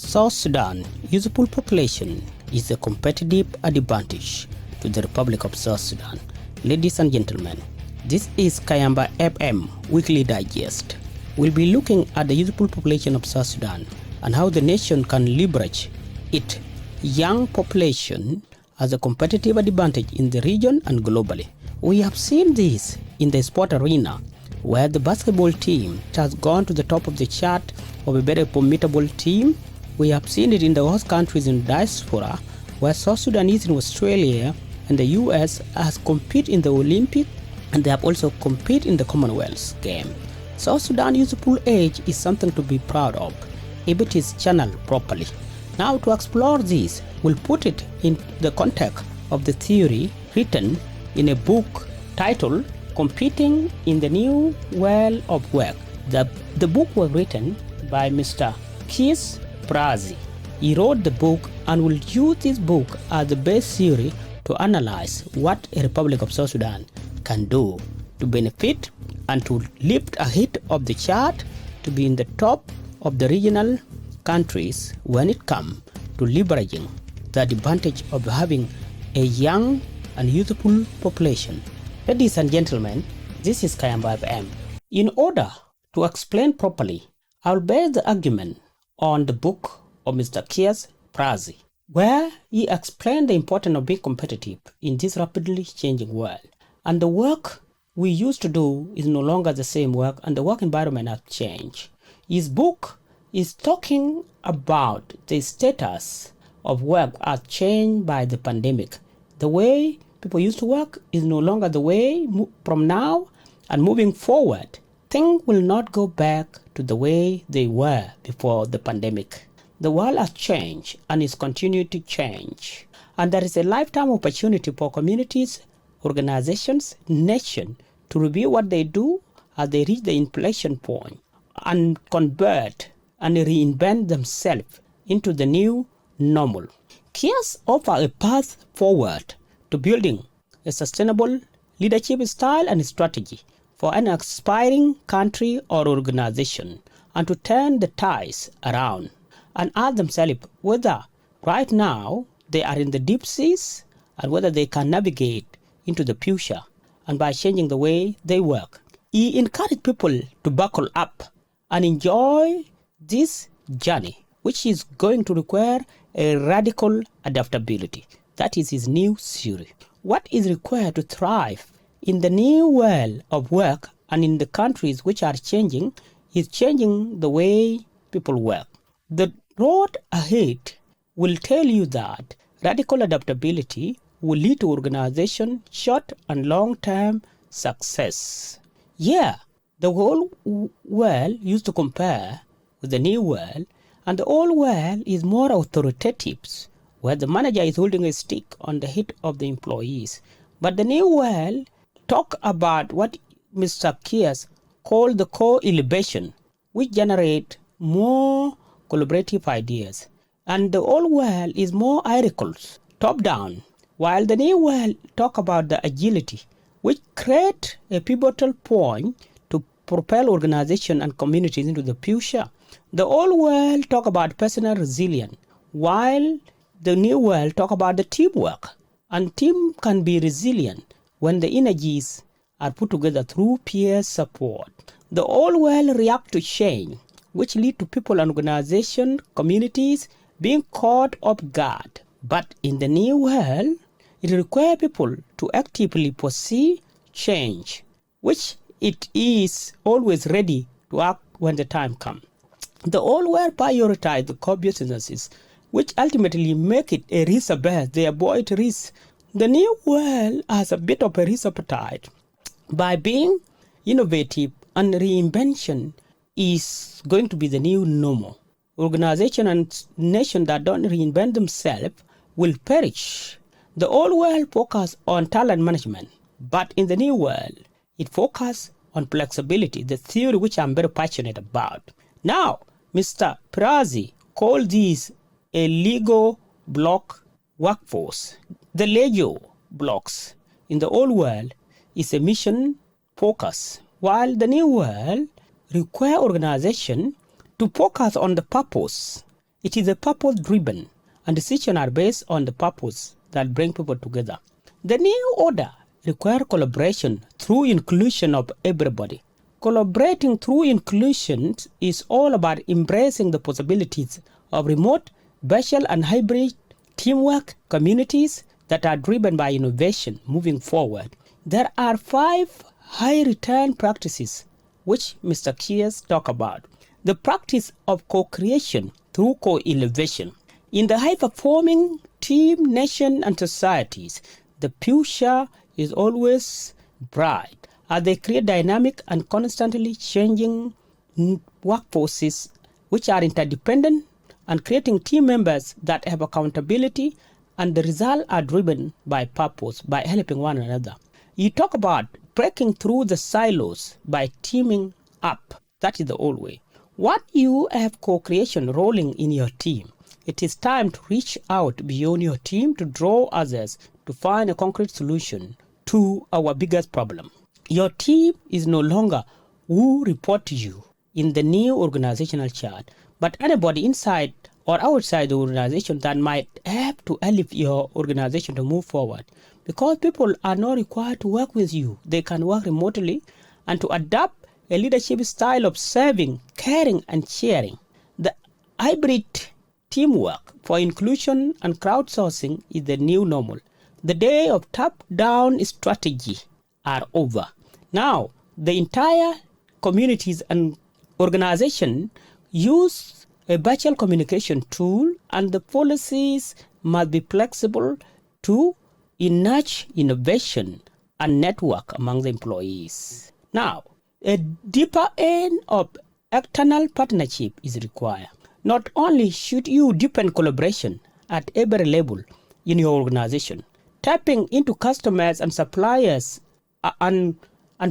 South Sudan usable population is a competitive advantage to the Republic of South Sudan. Ladies and gentlemen, this is Kayamba FM Weekly Digest. We'll be looking at the usable population of South Sudan and how the nation can leverage its young population as a competitive advantage in the region and globally. We have seen this in the sport arena, where the basketball team has gone to the top of the chart of a very formidable team. We have seen it in the host countries in diaspora, where South Sudanese in Australia and the US has competed in the Olympic, and they have also competed in the Commonwealth game. South Sudan usable age is something to be proud of if it is channeled properly. Now, to explore this, we'll put it in the context of the theory written in a book titled Competing in the New World of Work. The book was written by Mr. Keith Ferrazzi. He wrote the book and will use this book as the base theory to analyze what a Republic of South Sudan can do to benefit and to lift ahead of the chart to be in the top of the regional countries when it comes to leveraging the advantage of having a young and youthful population. Ladies and gentlemen, this is Kayamba FM. In order to explain properly, I'll base the argument on the book of Mr. Keith Ferrazzi, where he explained the importance of being competitive in this rapidly changing world. And the work we used to do is no longer the same work, and the work environment has changed. His book is talking about the status of work as changed by the pandemic. The way people used to work is no longer the way from now, and moving forward, things will not go back to the way they were before the pandemic. The world has changed and is continuing to change. And there is a lifetime opportunity for communities, organizations, nations to review what they do as they reach the inflection point and convert and reinvent themselves into the new normal. Keith offers a path forward to building a sustainable leadership style and strategy for an aspiring country or organization, and to turn the tides around and ask themselves whether right now they are in the deep seas and whether they can navigate into the future and by changing the way they work. He encouraged people to buckle up and enjoy this journey, which is going to require a radical adaptability. That is his new theory. What is required to thrive in the new world of work and in the countries which are changing is changing the way people work. The road ahead will tell you that radical adaptability will lead to organization short and long-term success. Yeah, the whole world used to compare with the new world, and the old world is more authoritative, where the manager is holding a stick on the head of the employees. But the new world talk about what Mr. Keith called the co-elevation, which generate more collaborative ideas. And the old world is more hierarchical, top-down, while the new world talk about the agility, which create a pivotal point to propel organization and communities into the future. The old world talk about personal resilience, while the new world talk about the teamwork. And team can be resilient when the energies are put together through peer support. The old world react to change, which lead to people and organization, communities being caught off guard. But in the new world, it requires people to actively pursue change, which it is always ready to act when the time comes. The old world prioritizes the core businesses, which ultimately make it a risk-based. They avoid risk. The new world has a bit of a risk appetite. By being innovative, and reinvention is going to be the new normal. Organizations and nations that don't reinvent themselves will perish. The old world focuses on talent management, but in the new world, it focuses on flexibility, the theory which I'm very passionate about. Now, Mr. Ferrazzi called this a Lego block workforce. The Lego blocks in the old world is a mission focus, while the new world require organization to focus on the purpose, It is a purpose-driven, and decisions are based on the purpose that bring people together. The new order requires collaboration through inclusion of everybody. Collaborating through inclusion is all about embracing the possibilities of remote, virtual, and hybrid teamwork communities that are driven by innovation moving forward. There are 5 high-return practices which Mr. Keith talked about. The practice of co-creation through co-innovation. In the high-performing team, nation, and societies, the future is always bright as they create dynamic and constantly changing workforces which are interdependent and creating team members that have accountability, and the results are driven by purpose, by helping one another. You talk about breaking through the silos by teaming up. That is the old way. What you have co-creation rolling in your team, it is time to reach out beyond your team to draw others to find a concrete solution to our biggest problem. Your team is no longer who report to you in the new organizational chart, but anybody inside or outside the organization that might have to help your organization to move forward. Because people are not required to work with you. They can work remotely and to adapt a leadership style of serving, caring, and sharing. The hybrid teamwork for inclusion and crowdsourcing is the new normal. The day of top-down strategy are over. Now, the entire communities and organization use a virtual communication tool, and the policies must be flexible to encourage innovation and network among the employees. Now, a deeper end of external partnership is required. Not only should you deepen collaboration at every level in your organization, tapping into customers and suppliers and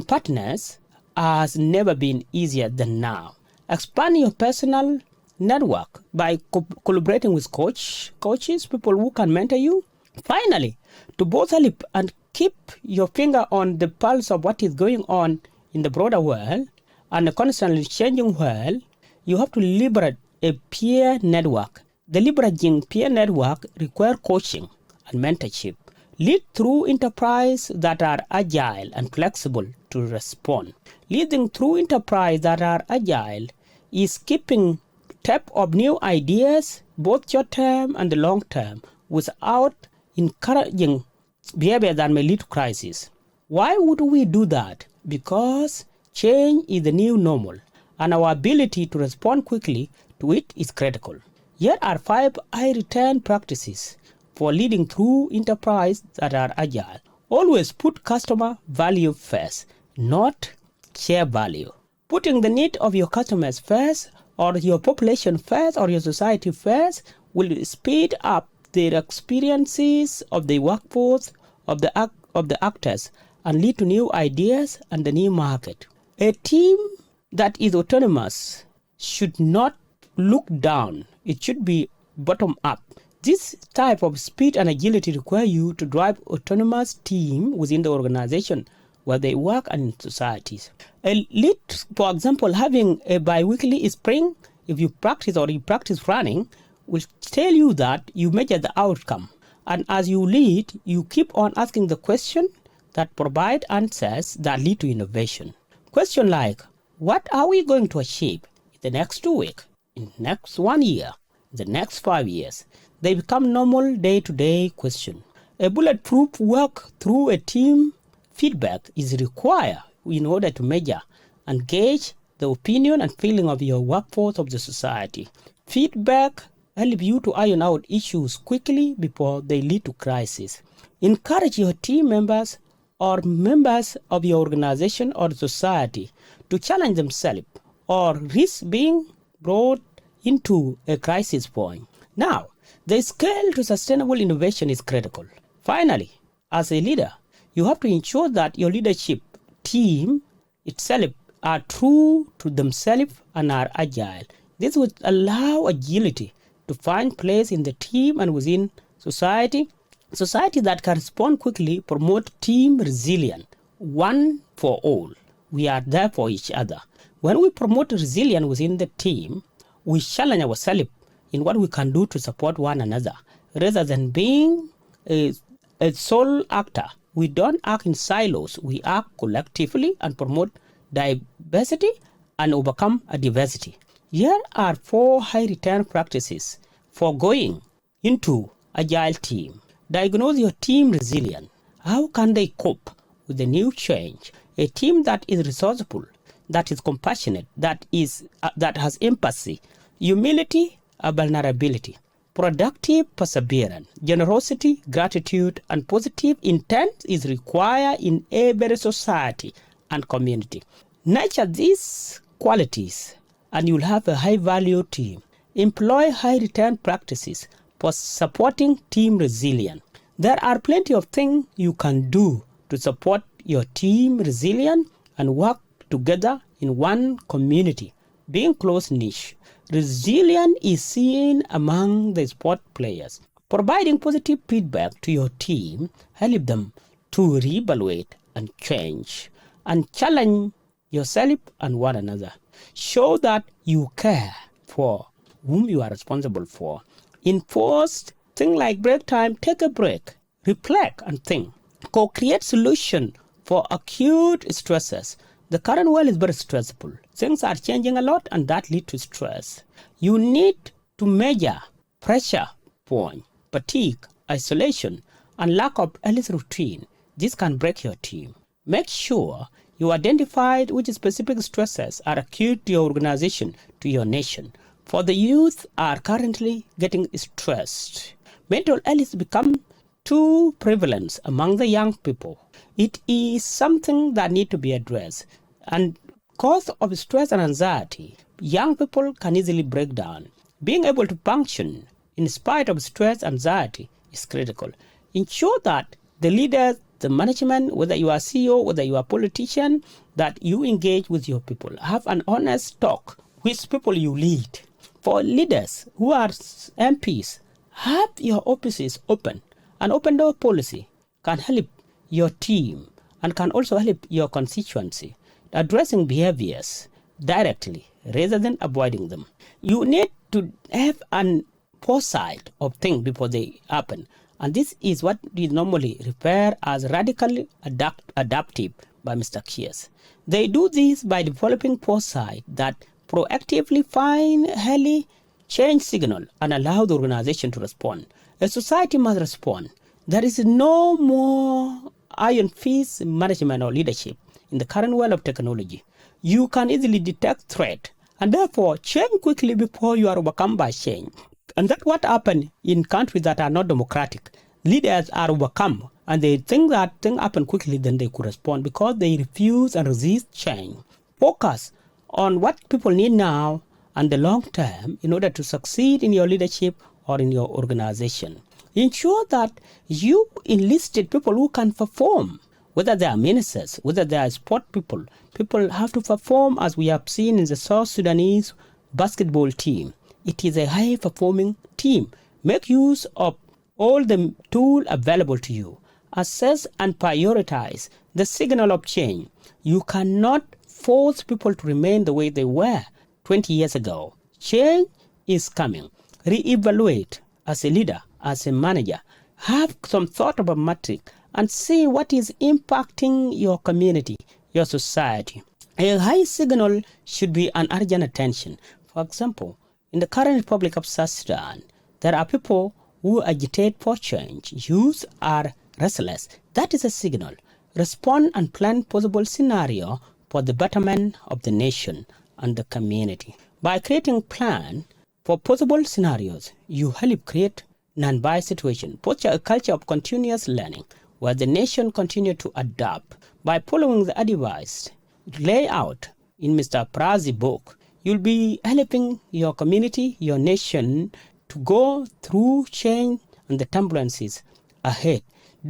partners has never been easier than now. Expand your personal network by collaborating with coaches, people who can mentor you. Finally, to both help and keep your finger on the pulse of what is going on in the broader world and a constantly changing world, you have to liberate a peer network. The liberating peer network requires coaching and mentorship. Lead through enterprise that are agile and flexible to respond. Leading through enterprise that are agile is keeping tap of new ideas, both short-term and the long-term, without encouraging behavior that may lead to crisis. Why would we do that? Because change is the new normal, and our ability to respond quickly to it is critical. Here are 5 high-return practices for leading through enterprise that are agile. Always put customer value first, not share value. Putting the need of your customers first, or your population first, or your society first, will speed up the experiences of the workforce, of the actors, and lead to new ideas and the new market. A team that is autonomous should not look down. It should be bottom up. This type of speed and agility require you to drive autonomous team within the organization where they work and in societies. A lead, for example, having a bi-weekly sprint, if you practice running, will tell you that you measure the outcome. And as you lead, you keep on asking the question that provide answers that lead to innovation. Question like, what are we going to achieve in the next 2 weeks, in the next 1 year, in the next 5 years? They become normal day-to-day question. A bulletproof work through a team feedback is required in order to measure and gauge the opinion and feeling of your workforce of the society. Feedback helps you to iron out issues quickly before they lead to crisis. Encourage your team members or members of your organization or society to challenge themselves or risk being brought into a crisis point. Now, the scale to sustainable innovation is critical. Finally, as a leader, you have to ensure that your leadership team itself are true to themselves and are agile. This would allow agility to find place in the team and within society. Society that can respond quickly, promote team resilience, one for all. We are there for each other. When we promote resilience within the team, we challenge ourselves in what we can do to support one another. Rather than being a sole actor, we don't act in silos. We act collectively and promote diversity and overcome a diversity. Here are 4 high return practices for going into agile team. Diagnose your team resilience. How can they cope with the new change? A team that is resourceful, that is compassionate, that has empathy, humility, and vulnerability, productive perseverance, generosity, gratitude, and positive intent is required in every society and community. Nurture these qualities and you'll have a high-value team. Employ high-return practices for supporting team resilience. There are plenty of things you can do to support your team resilience and work together in one community, being close niche. Resilience is seen among the sport players. Providing positive feedback to your team help them to reevaluate and change and challenge yourself and one another. Show that you care for whom you are responsible for. Enforce things like break time, take a break, reflect and think. Co-create solution for acute stresses. The current world is very stressful. Things are changing a lot and that leads to stress. You need to measure pressure point, fatigue, isolation, and lack of health routine. This can break your team. Make sure you identify which specific stresses are acute to your organization, to your nation. For the youth are currently getting stressed. Mental health become too prevalent among the young people. It is something that needs to be addressed. And cause of stress and anxiety, young people can easily break down. Being able to function in spite of stress and anxiety is critical. Ensure that the leaders, the management, whether you are CEO, whether you are a politician, that you engage with your people. Have an honest talk with people you lead. For leaders who are MPs, have your offices open. An open door policy can help your team and can also help your constituency. Addressing behaviors directly rather than avoiding them. You need to have an foresight of things before they happen. And this is what we normally refer as radical adaptive by Mr. Keith. They do this by developing foresight that proactively find early change signal and allow the organization to respond. A society must respond. There is no more iron fist management or leadership in the current world of technology. You can easily detect threat and therefore change quickly before you are overcome by change. And that's what happened in countries that are not democratic. Leaders are overcome and they think that things happen quickly, then they could respond because they refuse and resist change. Focus on what people need now and the long term in order to succeed in your leadership or in your organization. Ensure that you enlisted people who can perform, whether they are ministers, whether they are sport people. People have to perform as we have seen in the South Sudanese basketball team. It is a high-performing team. Make use of all the tools available to you. Assess and prioritize the signal of change. You cannot force people to remain the way they were 20 years ago. Change is coming. Reevaluate as a leader, as a manager. Have some thought about metric and see what is impacting your community, your society. A high signal should be an urgent attention. For example, in the current Republic of South Sudan, there are people who agitate for change. Youth are restless. That is a signal. Respond and plan possible scenario for the betterment of the nation and the community. By creating plan for possible scenarios, you help create non-biased situation. Foster a culture of continuous learning where the nation continue to adapt. By following the advice layout in Mr. Ferrazzi's book, you'll be helping your community, your nation to go through change and the turbulences ahead.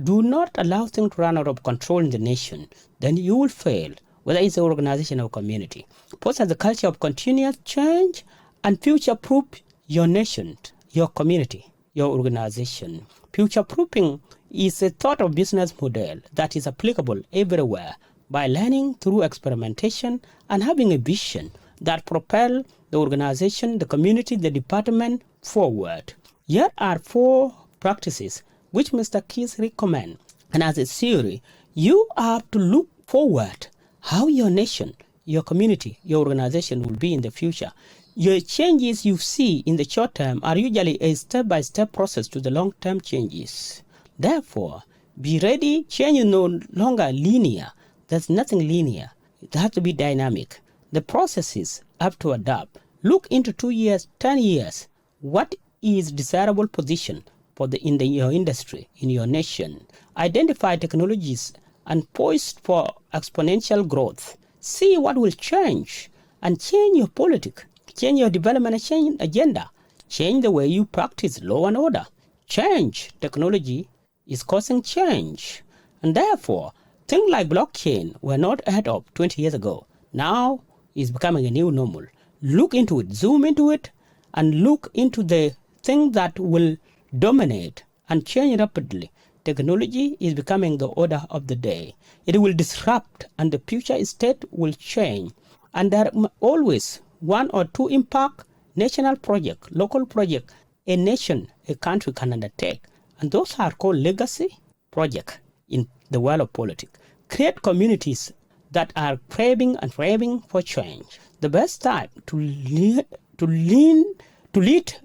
Do not allow things to run out of control in the nation. Then you will fail, whether it's an organization or community. Foster the culture of continuous change and future-proof your nation, your community, your organization. Future-proofing is a thought of business model that is applicable everywhere by learning through experimentation and having a vision that propel the organization, the community, the department forward. Here are 4 practices which Mr. Keith recommends. And as a theory, you have to look forward how your nation, your community, your organization will be in the future. Your changes you see in the short term are usually a step-by-step process to the long-term changes. Therefore, be ready. Change is no longer linear. There's nothing linear. It has to be dynamic. The processes have to adapt. Look into 2 years, 10 years. What is desirable position for your industry, in your nation? Identify technologies and poised for exponential growth. See what will change and change your politics, change your development and change agenda, change the way you practice law and order. Change. Technology is causing change. And therefore, things like blockchain were not heard of 20 years ago. Now is becoming a new normal. Look into it, zoom into it, and look into the thing that will dominate and change rapidly. Technology is becoming the order of the day. It will disrupt and the future state will change. And there are always 1 or 2 impact national project, local project, a nation, a country can undertake. And those are called legacy projects in the world of politics. Create communities that are craving and craving for change. The best time to lead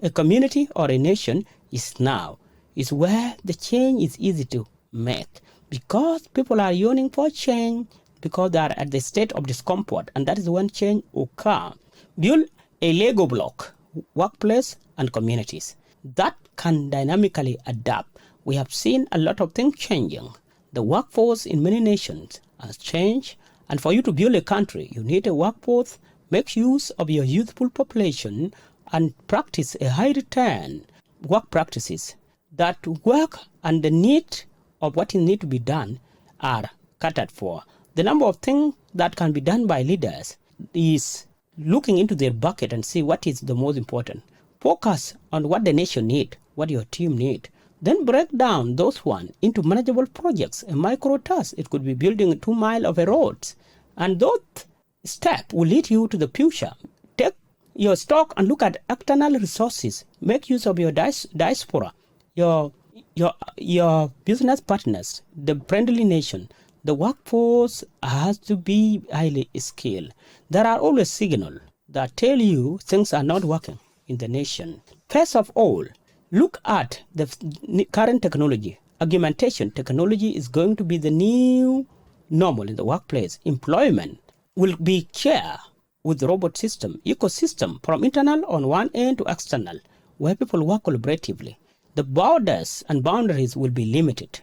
a community or a nation is now. Is where the change is easy to make, because people are yearning for change, because they are at the state of discomfort, and that is when change occurs. Build a Lego block, workplace and communities that can dynamically adapt. We have seen a lot of things changing. The workforce in many nations has changed, and for you to build a country, you need a workforce. Make use of your youthful population and practice a high return work practices that work and the need of what is need to be done are catered for. The number of things that can be done by leaders is looking into their bucket and see what is the most important. Focus on what the nation need, what your team need. Then break down those one into manageable projects, a micro task. It could be building 2 miles of a road. And those steps will lead you to the future. Take your stock and look at external resources. Make use of your diaspora, your business partners, the friendly nation. The workforce has to be highly skilled. There are always signals that tell you things are not working in the nation. First of all, look at the current technology. Augmentation technology is going to be the new normal in the workplace. Employment will be shared with the robot system, ecosystem from internal on one end to external, where people work collaboratively. The borders and boundaries will be limited,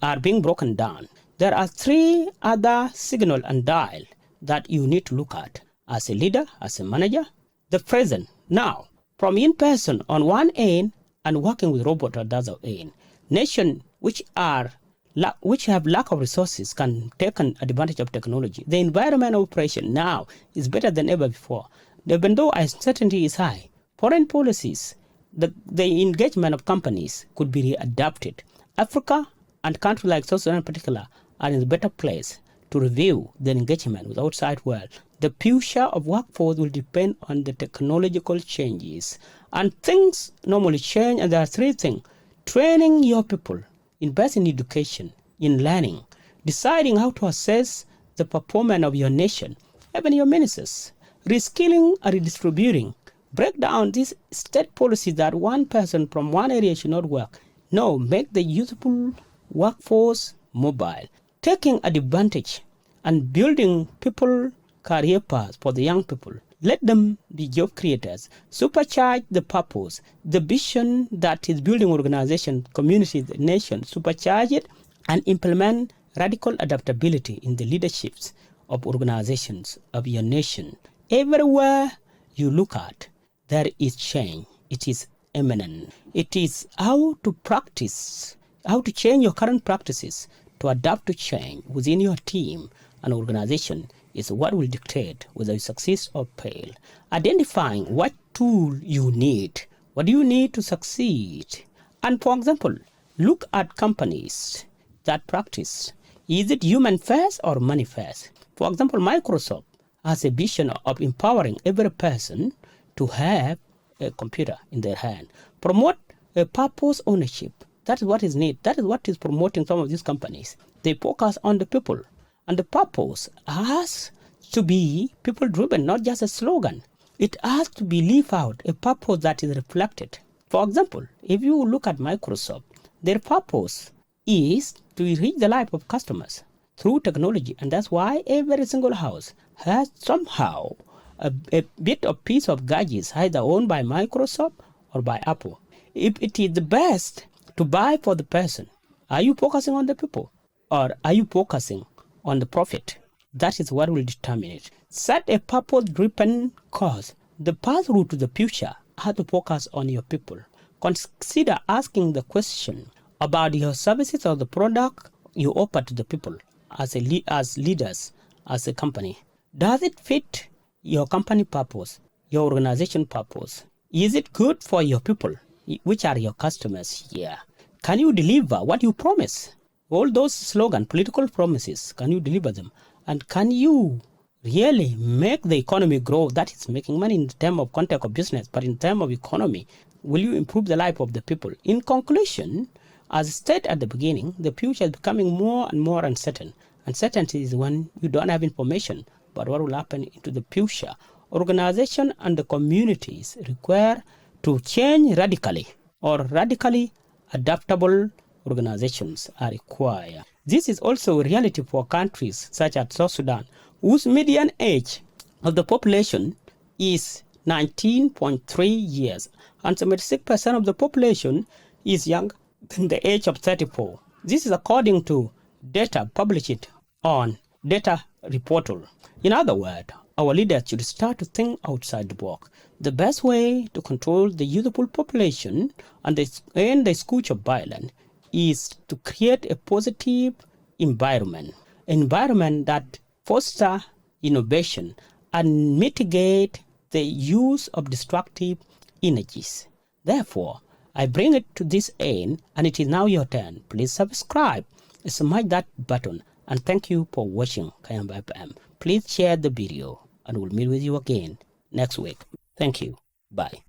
are being broken down. There are 3 other signal and dial that you need to look at as a leader, as a manager. The present, now, from in person on one end and working with robot on the other end. Nations which have lack of resources can take advantage of technology. The environment of operation now is better than ever before. Even though uncertainty is high, foreign policies, the engagement of companies could be adapted. Africa and countries like South Sudan in particular are in a better place to review their engagement with outside world. The future of workforce will depend on the technological changes. And things normally change, and there are 3 things. Training your people, invest in education, in learning, deciding how to assess the performance of your nation, even your ministers, reskilling and redistributing. Break down these state policies that one person from one area should not work. No, make the useful workforce mobile, taking advantage and building people career paths for the young people. Let them be job creators. Supercharge the purpose, the vision that is building organization, communities, nation. Supercharge it and implement radical adaptability in the leaderships of organizations of your nation. Everywhere you look at, there is change. It is imminent. It is how to practice, how to change your current practices to adapt to change within your team and organization is what will dictate whether you succeed or fail. Identifying what tool you need. What do you need to succeed? And for example, look at companies that practice. Is it human first or money first? For example, Microsoft has a vision of empowering every person to have a computer in their hand. Promote a purpose ownership. That is what is needed. That is what is promoting some of these companies. They focus on the people. And the purpose has to be people-driven, not just a slogan. It has to be lived out, a purpose that is reflected. For example, if you look at Microsoft, their purpose is to reach the life of customers through technology. And that's why every single house has somehow a bit of piece of gadgets either owned by Microsoft or by Apple. If it is the best to buy for the person, are you focusing on the people or are you focusing on the profit? That is what will determine it. Set a purpose-driven course. The path route to the future has to focus on your people. Consider asking the question about your services or the product you offer to the people as leaders, as a company. Does it fit your company purpose, your organization purpose? Is it good for your people, which are your customers here? Can you deliver what you promise? All those slogans, political promises, can you deliver them? And can you really make the economy grow? That is making money in terms of context of business, but in terms of economy, will you improve the life of the people? In conclusion, as stated at the beginning, the future is becoming more and more uncertain. Uncertainty is when you don't have information about what will happen into the future. Organization and the communities require to change radically, or radically adaptable organizations are required. This is also a reality for countries such as South Sudan, whose median age of the population is 19.3 years, and 76% of the population is younger than the age of 34. This is according to data published on Data Reportal. In other words, our leaders should start to think outside the box. The best way to control the youthful population and the scourge of violence is to create a positive environment that fosters innovation and mitigate the use of destructive energies. Therefore, I bring it to this end, and it is now your turn. Please subscribe, smash that button, and thank you for watching Kayamba FM. Please share the video, and we'll meet with you again next week. Thank you. Bye.